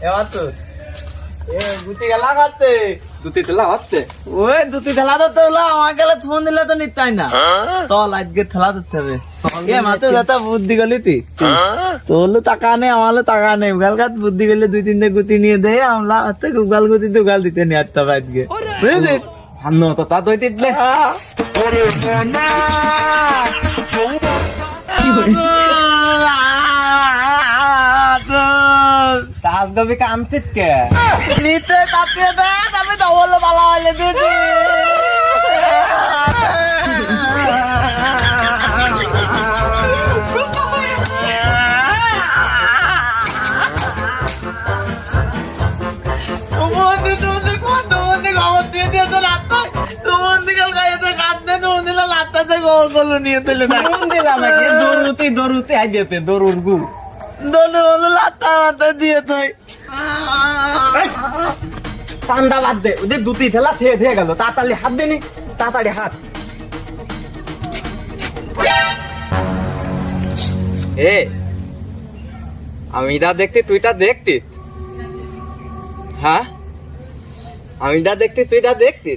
এবার তো গুতি গেলা করতে দুটি তেলা হচ্ছে ওই দুটি খেলা ধরতে হলো আমার গেলে ফোন দিলে তো নিতাই না তো আজকে খেলা ধরতে হবে এ মাত্র দাদা বুদ্ধি গলি তুই তোর টাকা নেই আমার টাকা নেই গালগাত বুদ্ধি গেলে দুই তিনটে গুতি নিয়ে দে আমরা গুগাল গুতি তো গাল দিতে নিয়ে আসতে হবে আজকে বুঝলি হান্ন তো তা দই দিলে তাজ গবি কান্তিত কে নিতে তাতে দেখ আমি ডবল পালা হইলে দিদি নিয়ে দিলে দৌড়ুতে দৌড়ুতে আই যেতে দৌড়ুর গু দিয়ে থাই ঠান্ডা বাদ দে ওদের দুটি ঠেলা থেয়ে থেয়ে গেল তাড়াতাড়ি হাত দেনি তাড়াতাড়ি হাত এ আমি তা দেখতে তুই তা দেখতি হ্যাঁ আমি তা দেখতে তুই তা দেখতি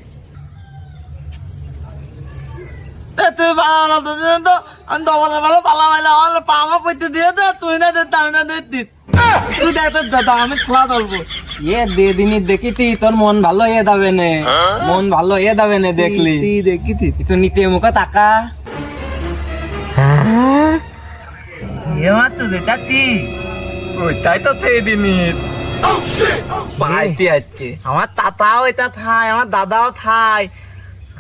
তুই ভালো তো আমি ডবলের ভালো পালা পাইলে আমার পামা পইতে দিয়ে তো তুই না দিত আমি না দিতি তুই দেখতে দাদা আমি খেলা ধরবো এ দে দিনই দেখিতি তোর মন ভালো হয়ে যাবে নে মন ভালো হয়ে যাবে নে দেখলি তুই দেখিতি তুই নিতে মুখে তাকা এবার তো যেটা তুই ওইটাই তো সেই দিনিস পাইতি আজকে আমার তাতাও এটা থাই আমার দাদাও থাই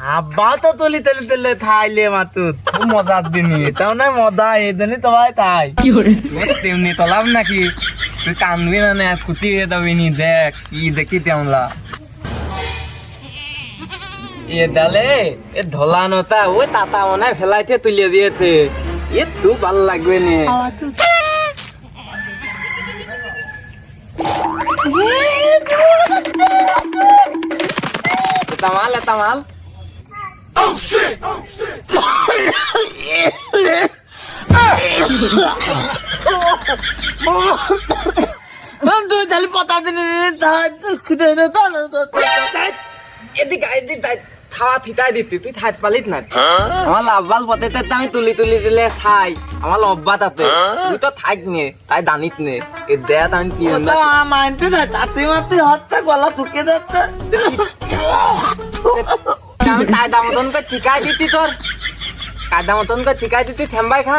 আব্বাও তো তুলি তেলে তেলে থাইলে মাতুত খুব মজার দিনিস এটাও নয় মজা এদিনই তোমায় তাই তেমনি তোলাম নাকি তুই কানবি না না খুঁটি হয়ে যাবি নি দেখ কি দেখি তেমলা এ ডালে এ ধলানোটা ওই তাতা মনে ফেলাইতে তুলে দিয়েছে এ তু ভাল লাগবে নে তামাল তামাল তুই খালি পতা দিন এদিকে এদিকে খাওয়া থিতাই দিতি তুই থাইত পালিত না আমার লাভবাল পথে আমি তুলি তুলি দিলে খাই আমার লব্বা তাতে তুই তো থাক নে তাই দানিত নে এ দেখ আমি কি মানতে যাই তাতে মাতে হত্যা গলা থুকে যাচ্ছে আমি কায়দা মতন করে ঠিকাই দিতি তোর কায়দা মতন করে ঠিকাই দিতি থেমবাই খা